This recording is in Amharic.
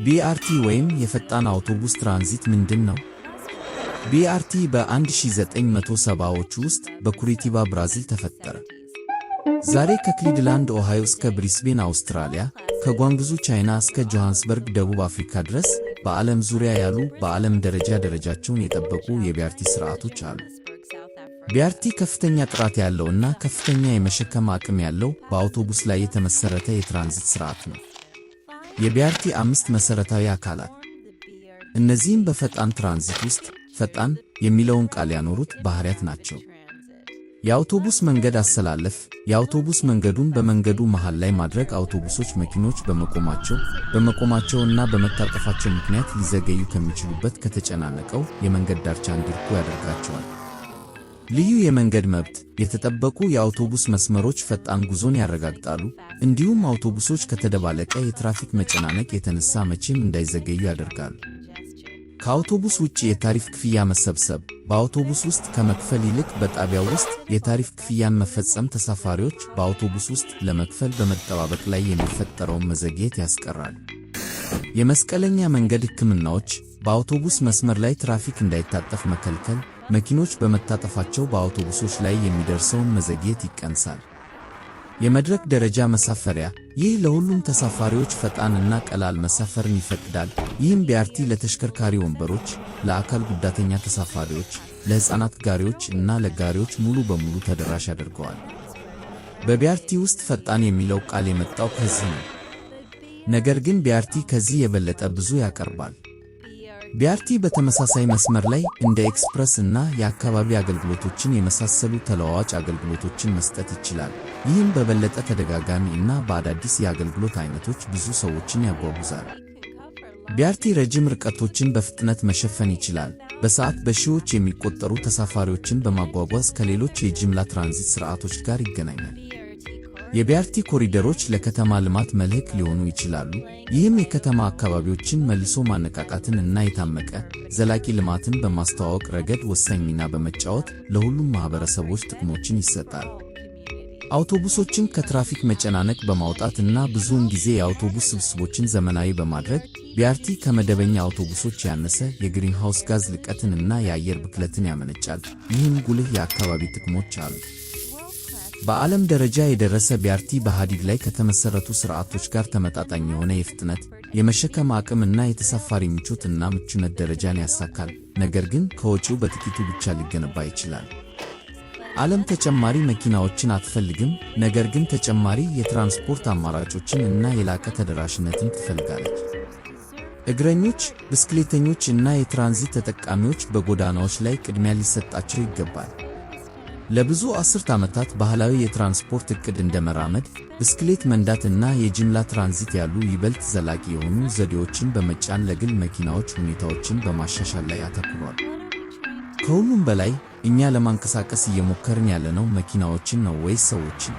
BRT ወይም የፈጣን አውቶቡስ ትራንዚት ምንድን ነው? BRT በ1970ዎቹ ውስጥ በኩሪቲባ ብራዚል ተፈጠረ። ዛሬ ከክሊቭላንድ ኦሃዮ እስከ ብሪስቤን አውስትራሊያ፣ ከጓንግዙ ቻይና እስከ ጆሃንስበርግ ደቡብ አፍሪካ ድረስ በዓለም ዙሪያ ያሉ በዓለም ደረጃ ደረጃቸውን የጠበቁ የBRT ሥርዓቶች አሉ። BRT ከፍተኛ ጥራት ያለውና ከፍተኛ የመሸከም አቅም ያለው በአውቶቡስ ላይ የተመሠረተ የትራንዚት ሥርዓት ነው። የBRT 5 መሠረታዊ አካላት። እነዚህም በፈጣን ትራንዚት ውስጥ ፈጣን የሚለውን ቃል ያኖሩት ባሕርያት ናቸው። የአውቶቡስ መንገድ አሰላለፍ። የአውቶቡስ መንገዱን በመንገዱ መሃል ላይ ማድረግ አውቶቡሶች መኪኖች በመቆማቸውና በመታጠፋቸው ምክንያት ሊዘገዩ ከሚችሉበት ከተጨናነቀው የመንገድ ዳርቻ እንዲርቁ ያደርጋቸዋል። ልዩ የመንገድ መብት። የተጠበቁ የአውቶቡስ መስመሮች ፈጣን ጉዞን ያረጋግጣሉ፣ እንዲሁም አውቶቡሶች ከተደባለቀ የትራፊክ መጨናነቅ የተነሳ መቼም እንዳይዘገዩ ያደርጋሉ። ከአውቶቡስ ውጭ የታሪፍ ክፍያ መሰብሰብ። በአውቶቡስ ውስጥ ከመክፈል ይልቅ በጣቢያው ውስጥ የታሪፍ ክፍያን መፈጸም ተሳፋሪዎች በአውቶቡስ ውስጥ ለመክፈል በመጠባበቅ ላይ የሚፈጠረውን መዘግየት ያስቀራል። የመስቀለኛ መንገድ ሕክምናዎች። በአውቶቡስ መስመር ላይ ትራፊክ እንዳይታጠፍ መከልከል መኪኖች በመታጠፋቸው በአውቶቡሶች ላይ የሚደርሰውን መዘግየት ይቀንሳል። የመድረክ ደረጃ መሳፈሪያ። ይህ ለሁሉም ተሳፋሪዎች ፈጣን እና ቀላል መሳፈርን ይፈቅዳል። ይህም BRT ለተሽከርካሪ ወንበሮች፣ ለአካል ጉዳተኛ ተሳፋሪዎች፣ ለሕፃናት ጋሪዎች እና ለጋሪዎች ሙሉ በሙሉ ተደራሽ ያደርገዋል። በBRT ውስጥ ፈጣን የሚለው ቃል የመጣው ከዚህ ነው። ነገር ግን BRT ከዚህ የበለጠ ብዙ ያቀርባል። BRT በተመሳሳይ መስመር ላይ እንደ ኤክስፕረስ እና የአካባቢ አገልግሎቶችን የመሳሰሉ ተለዋዋጭ አገልግሎቶችን መስጠት ይችላል። ይህም በበለጠ ተደጋጋሚ እና በአዳዲስ የአገልግሎት አይነቶች ብዙ ሰዎችን ያጓጉዛል። BRT ረጅም ርቀቶችን በፍጥነት መሸፈን ይችላል። በሰዓት በሺዎች የሚቆጠሩ ተሳፋሪዎችን በማጓጓዝ ከሌሎች የጅምላ ትራንዚት ሥርዓቶች ጋር ይገናኛል። የBRT ኮሪደሮች ለከተማ ልማት መልህቅ ሊሆኑ ይችላሉ። ይህም የከተማ አካባቢዎችን መልሶ ማነቃቃትን እና የታመቀ ዘላቂ ልማትን በማስተዋወቅ ረገድ ወሳኝ ሚና በመጫወት ለሁሉም ማህበረሰቦች ጥቅሞችን ይሰጣል። አውቶቡሶችን ከትራፊክ መጨናነቅ በማውጣት እና ብዙውን ጊዜ የአውቶቡስ ስብስቦችን ዘመናዊ በማድረግ BRT ከመደበኛ አውቶቡሶች ያነሰ የግሪንሃውስ ጋዝ ልቀትን እና የአየር ብክለትን ያመነጫል። ይህም ጉልህ የአካባቢ ጥቅሞች አሉ። በዓለም ደረጃ የደረሰ BRT በሐዲድ ላይ ከተመሠረቱ ሥርዓቶች ጋር ተመጣጣኝ የሆነ የፍጥነት፣ የመሸከም አቅም እና የተሳፋሪ ምቾት እና ምቹነት ደረጃን ያሳካል። ነገር ግን ከወጪው በጥቂቱ ብቻ ሊገነባ ይችላል። ዓለም ተጨማሪ መኪናዎችን አትፈልግም፣ ነገር ግን ተጨማሪ የትራንስፖርት አማራጮችን እና የላቀ ተደራሽነትን ትፈልጋለች። እግረኞች፣ ብስክሌተኞች እና የትራንዚት ተጠቃሚዎች በጎዳናዎች ላይ ቅድሚያ ሊሰጣቸው ይገባል። ለብዙ አስርት ዓመታት ባህላዊ የትራንስፖርት ዕቅድ እንደ መራመድ፣ ብስክሌት መንዳት እና የጅምላ ትራንዚት ያሉ ይበልጥ ዘላቂ የሆኑ ዘዴዎችን በመጫን ለግል መኪናዎች ሁኔታዎችን በማሻሻል ላይ አተኩሯል። ከሁሉም በላይ እኛ ለማንቀሳቀስ እየሞከርን ያለነው መኪናዎችን ነው ወይስ ሰዎችን?